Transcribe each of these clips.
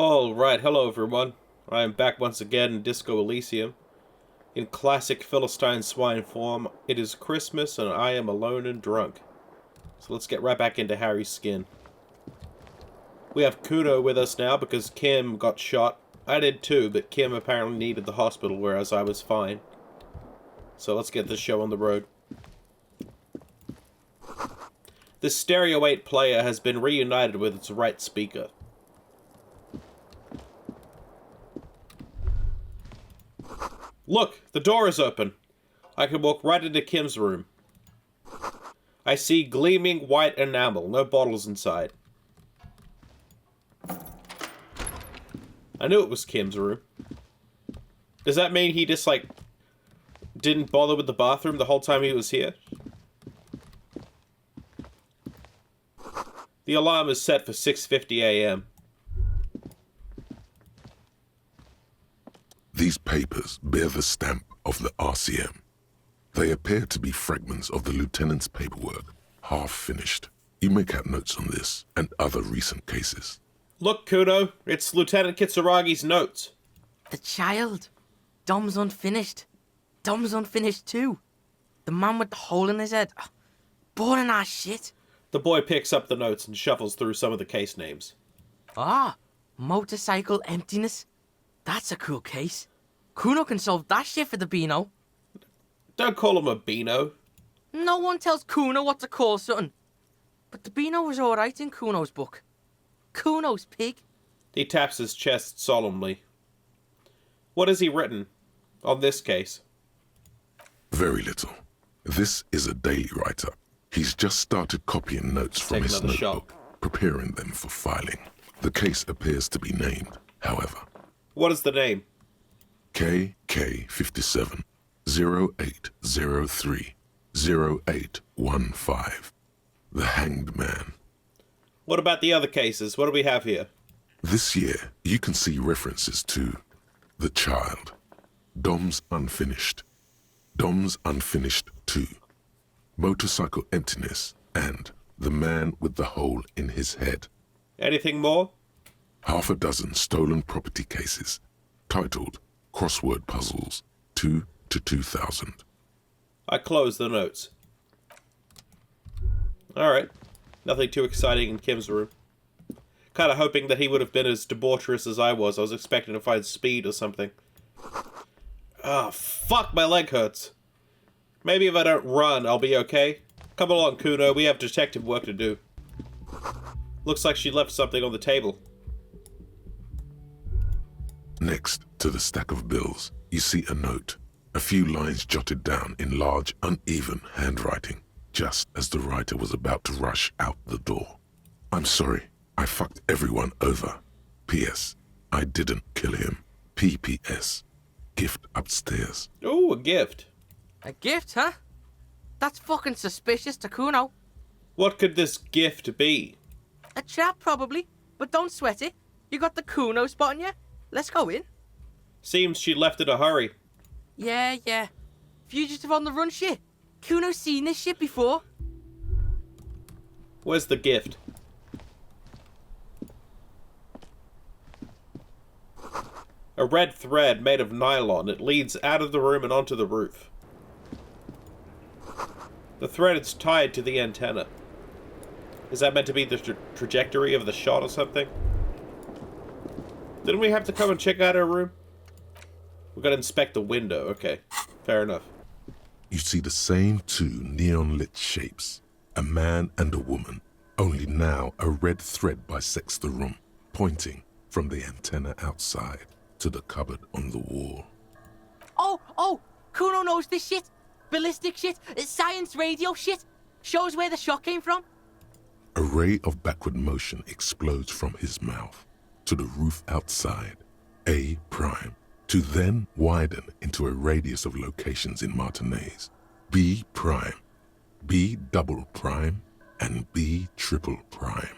Alright, hello everyone. I am back once again in Disco Elysium. In classic Philistine swine form, it is Christmas and I am alone and drunk. So let's get right back into Harry's skin. We have Kuno with us now because Kim got shot. I did too, but Kim apparently needed the hospital, whereas I was fine. So let's get this show on the road. This Stereo 8 player has been reunited with its right speaker. Look, the door is open. I can walk right into Kim's room. I see gleaming white enamel, no bottles inside. I knew it was Kim's room. Does that mean he just, didn't bother with the bathroom the whole time he was here? The alarm is set for 6:50 a.m. These papers bear the stamp of the RCM. They appear to be fragments of the lieutenant's paperwork, half finished. You make out notes on this and other recent cases. Look, Kuno, it's Lieutenant Kitsuragi's notes. The child. Dom's unfinished. Dom's unfinished too. The man with the hole in his head. Boring ass shit. The boy picks up the notes and shuffles through some of the case names. Motorcycle emptiness. That's a cool case. Kuno can solve that shit for the Beano. Don't call him a Beano. No one tells Kuno what to call something. But the Beano was alright in Kuno's book. Kuno's pig. He taps his chest solemnly. What has he written on this case? Very little. This is a daily writer. He's just started copying notes from his notebook, preparing them for filing. The case appears to be named, however. What is the name? KK57 0803 0815. The Hanged Man. What about the other cases? What do we have here? This year, you can see references to The Child, Dom's Unfinished 2, Motorcycle Emptiness, and The Man with the Hole in His Head. Anything more? Half a dozen stolen property cases, titled Crossword Puzzles 2 to 2000. I close the notes. Alright. Nothing too exciting in Kim's room. Kinda hoping that he would have been as debaucherous as I was. I was expecting to find speed or something. Oh, fuck, my leg hurts. Maybe if I don't run, I'll be okay. Come along, Kuno, we have detective work to do. Looks like she left something on the table. Next to the stack of bills, you see a note. A few lines jotted down in large, uneven handwriting, just as the writer was about to rush out the door. I'm sorry, I fucked everyone over. P.S. I didn't kill him. P.P.S. Gift upstairs. Ooh, a gift. A gift, huh? That's fucking suspicious to Kuno. What could this gift be? A trap, probably. But don't sweat it. You got the Kuno spot on you. Let's go in. Seems she left in a hurry. Yeah. Fugitive on the run shit. Kuno's seen this shit before. Where's the gift? A red thread made of nylon. It leads out of the room and onto the roof. The thread is tied to the antenna. Is that meant to be the trajectory of the shot or something? Didn't we have to come and check out her room? We've got to inspect the window. Okay, fair enough. You see the same two neon-lit shapes, a man and a woman, only now a red thread bisects the room, pointing from the antenna outside to the cupboard on the wall. Oh, Kuno knows this shit. Ballistic shit, science radio shit. Shows where the shot came from. A ray of backward motion explodes from his mouth to the roof outside, A prime, to then widen into a radius of locations in Martinez, B prime, B double prime, and B triple prime.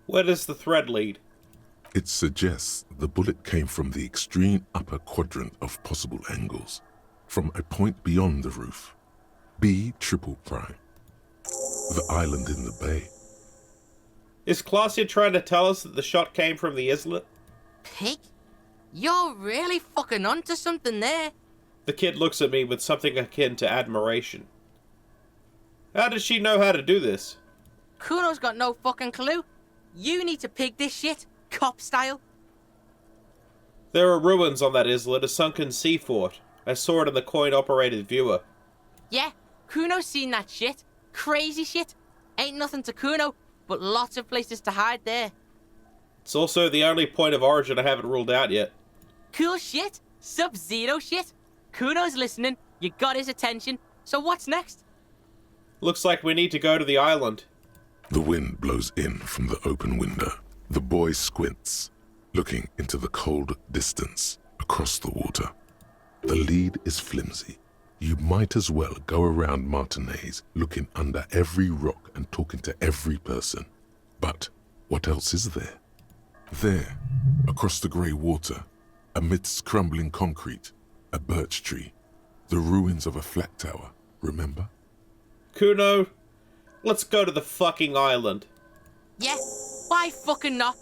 Where does the thread lead? It suggests the bullet came from the extreme upper quadrant of possible angles, from a point beyond the roof, B triple prime, the island in the bay. Is Klaasje trying to tell us that the shot came from the islet? pig? You're really fucking onto something there. The kid looks at me with something akin to admiration. How does she know how to do this? Kuno's got no fucking clue. You need to pig this shit, cop style. There are ruins on that islet, a sunken sea fort. I saw it in the coin-operated viewer. Yeah, Kuno's seen that shit. Crazy shit. Ain't nothing to Kuno, but lots of places to hide there. It's also the only point of origin I haven't ruled out yet. Cool shit. Sub-Zero shit. Kuno's listening. You got his attention. So what's next? Looks like we need to go to the island. The wind blows in from the open window. The boy squints, looking into the cold distance across the water. The lead is flimsy. You might as well go around Martinez looking under every rock and talking to every person. But what else is there? There, across the grey water, amidst crumbling concrete, a birch tree, the ruins of a flat tower, remember? Kuno, let's go to the fucking island. Yeah, why fucking not?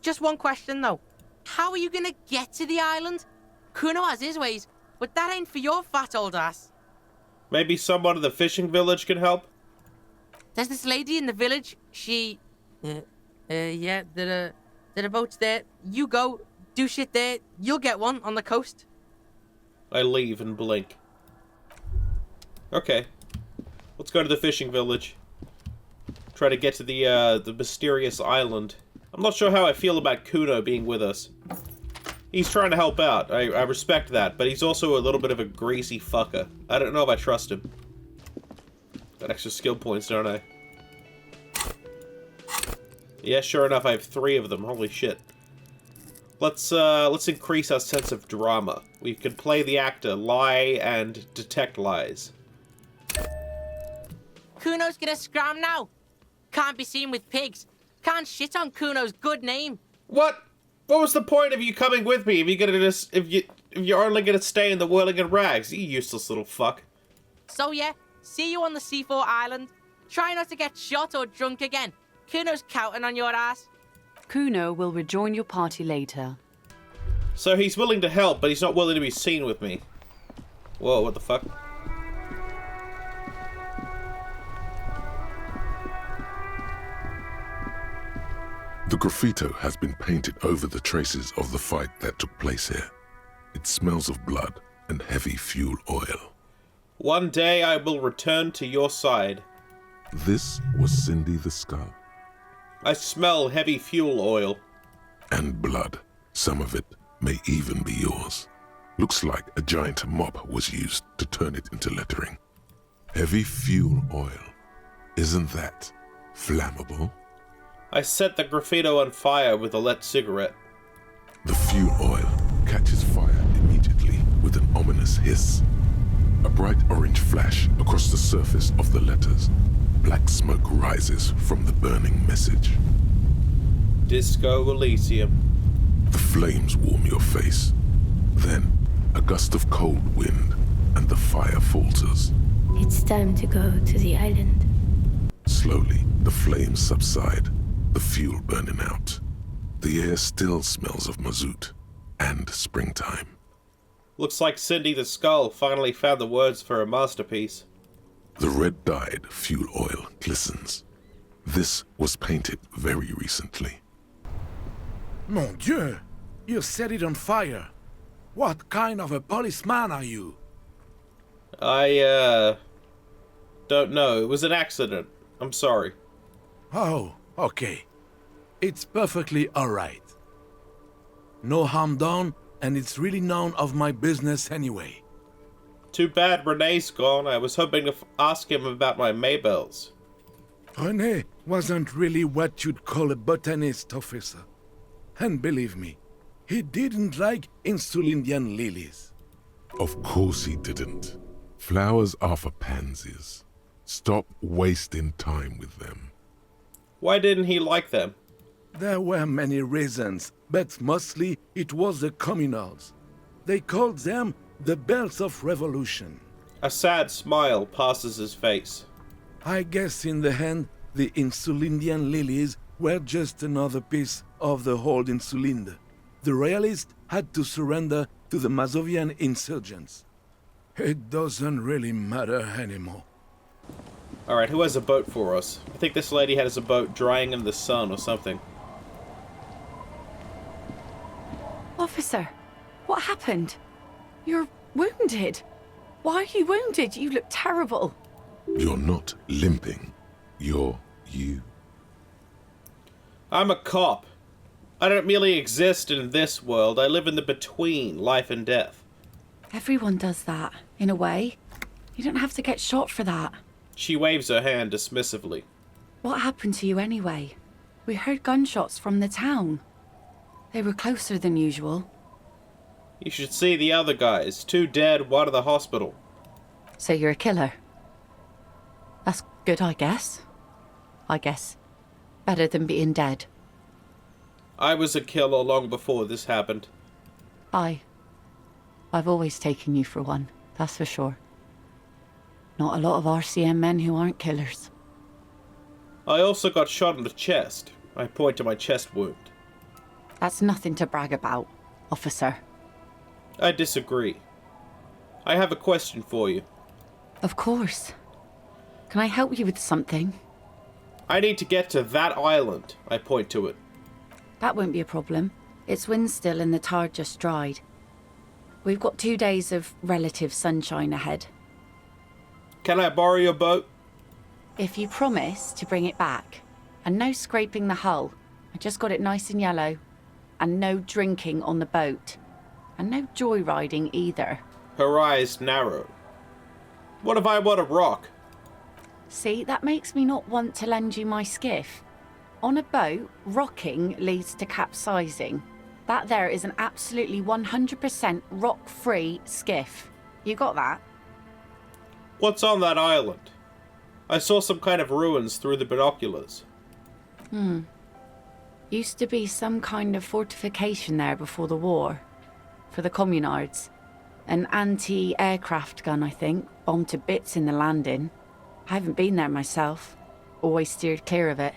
Just one question though. How are you gonna get to the island? Kuno has his ways, but that ain't for your fat old ass. Maybe someone in the fishing village can help? There's this lady in the village. She... yeah, there are boats there. You go, do shit there. You'll get one on the coast. I leave and blink. Okay. Let's go to the fishing village. Try to get to the mysterious island. I'm not sure how I feel about Kuno being with us. He's trying to help out. I respect that, but he's also a little bit of a greasy fucker. I don't know if I trust him. Got extra skill points, don't I? Yeah, sure enough, I have 3 of them. Holy shit. Let's increase our sense of drama. We can play the actor, lie, and detect lies. Kuno's gonna scram now. Can't be seen with pigs. Can't shit on Kuno's good name. What? What was the point of you coming with me if you're only gonna stay in the whirling rags, you useless little fuck? So yeah, see you on the C4 island. Try not to get shot or drunk again. Kuno's counting on your ass. Kuno will rejoin your party later. So he's willing to help, but he's not willing to be seen with me. Whoa, what the fuck? The graffito has been painted over the traces of the fight that took place here. It smells of blood and heavy fuel oil. One day I will return to your side. This was Cindy the Skull. I smell heavy fuel oil. And blood. Some of it may even be yours. Looks like a giant mop was used to turn it into lettering. Heavy fuel oil. Isn't that flammable? I set the graffito on fire with a lit cigarette. The fuel oil catches fire immediately with an ominous hiss. A bright orange flash across the surface of the letters. Black smoke rises from the burning message. Disco Elysium. The flames warm your face. Then, a gust of cold wind, and the fire falters. It's time to go to the island. Slowly, the flames subside, the fuel burning out. The air still smells of mazout and springtime. Looks like Cindy the Skull finally found the words for a masterpiece. The red-dyed fuel oil glistens. This was painted very recently. Mon Dieu! You set it on fire. What kind of a policeman are you? I, don't know. It was an accident. I'm sorry. Oh, okay. It's perfectly alright. No harm done, and it's really none of my business anyway. Too bad Renee's gone. I was hoping to ask him about my Maybells. René wasn't really what you'd call a botanist, officer. And believe me, he didn't like Insulindian lilies. Of course he didn't. Flowers are for pansies. Stop wasting time with them. Why didn't he like them? There were many reasons, but mostly it was the communards. They called them the Bells of Revolution. A sad smile passes his face. I guess in the end, the Insulindian lilies were just another piece of the whole Insulinde. the Royalists had to surrender to the Mazovian insurgents. It doesn't really matter anymore. Alright, who has a boat for us? I think this lady has a boat drying in the sun or something. Officer, what happened? You're wounded. Why are you wounded? You look terrible. You're not limping. You're you. I'm a cop. I don't merely exist in this world. I live in the between life and death. Everyone does that, in a way. You don't have to get shot for that. She waves her hand dismissively. What happened to you anyway? We heard gunshots from the town. They were closer than usual. You should see the other guys. 2 dead, 1 in the hospital. So you're a killer? That's good, I guess. Better than being dead. I was a killer long before this happened. I've always taken you for one, that's for sure. Not a lot of RCM men who aren't killers. I also got shot in the chest. I point to my chest wound. That's nothing to brag about, officer. I disagree. I have a question for you. Of course. Can I help you with something? I need to get to that island. I point to it. That won't be a problem. It's wind still and the tar just dried. We've got 2 days of relative sunshine ahead. Can I borrow your boat? If you promise to bring it back, and no scraping the hull, I just got it nice and yellow, and no drinking on the boat, and no joyriding either. Her eyes narrow. What if I want a rock? See, that makes me not want to lend you my skiff. On a boat, rocking leads to capsizing. That there is an absolutely 100% rock-free skiff. You got that? What's on that island? I saw some kind of ruins through the binoculars. Used to be some kind of fortification there before the war. For the communards. An anti-aircraft gun, I think. Bombed to bits in the landing. I haven't been there myself. Always steered clear of it.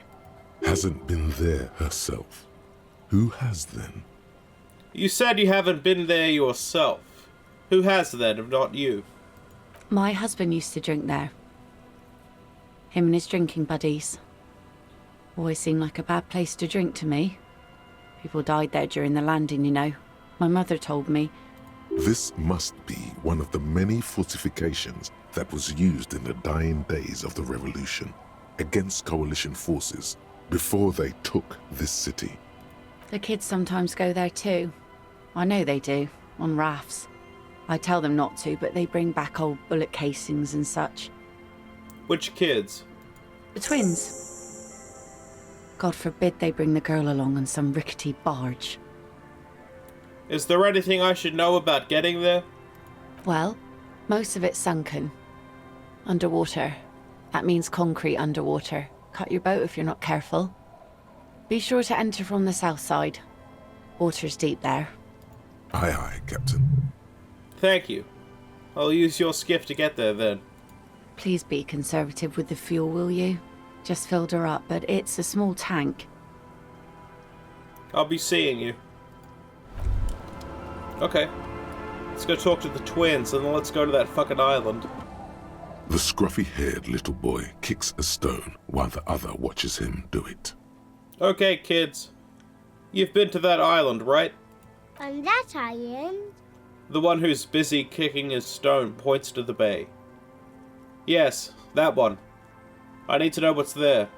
Hasn't been there herself. Who has then? You said you haven't been there yourself. Who has then, if not you? My husband used to drink there. Him and his drinking buddies. Always seemed like a bad place to drink to me. People died there during the landing, you know. My mother told me. This must be one of the many fortifications that was used in the dying days of the revolution against coalition forces before they took this city. The kids sometimes go there too. I know they do, on rafts. I tell them not to, but they bring back old bullet casings and such. Which kids? The twins. God forbid they bring the girl along on some rickety barge. Is there anything I should know about getting there? Well, most of it's sunken. Underwater. That means concrete underwater. Cut your boat if you're not careful. Be sure to enter from the south side. Water's deep there. Aye, aye, Captain. Thank you. I'll use your skiff to get there then. Please be conservative with the fuel, will you? Just filled her up, but it's a small tank. I'll be seeing you. Okay. Let's go talk to the twins and then let's go to that fucking island. The scruffy-haired little boy kicks a stone while the other watches him do it. Okay, kids. You've been to that island, right? On that island? The one who's busy kicking his stone points to the bay. Yes, that one. I need to know what's there.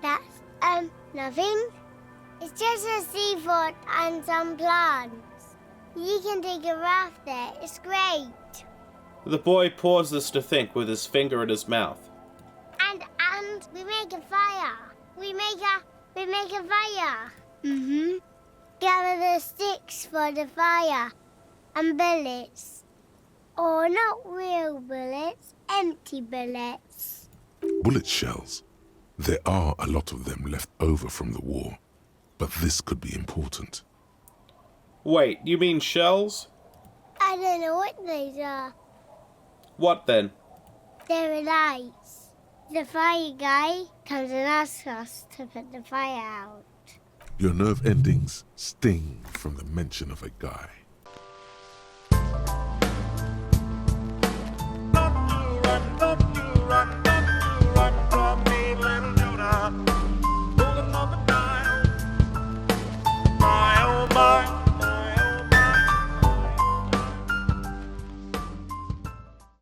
That's, nothing. It's just a seafort and some plants. You can take a raft there. It's great. The boy pauses to think with his finger in his mouth. And we make a fire. We make a fire. Mm-hmm. Gather the sticks for the fire. And bullets. Or not real bullets, empty bullets. Bullet shells. There are a lot of them left over from the war, but this could be important. Wait, you mean shells? I don't know what these are. What then? They're lights. The fire guy comes and asks us to put the fire out. Your nerve endings sting from the mention of a guy.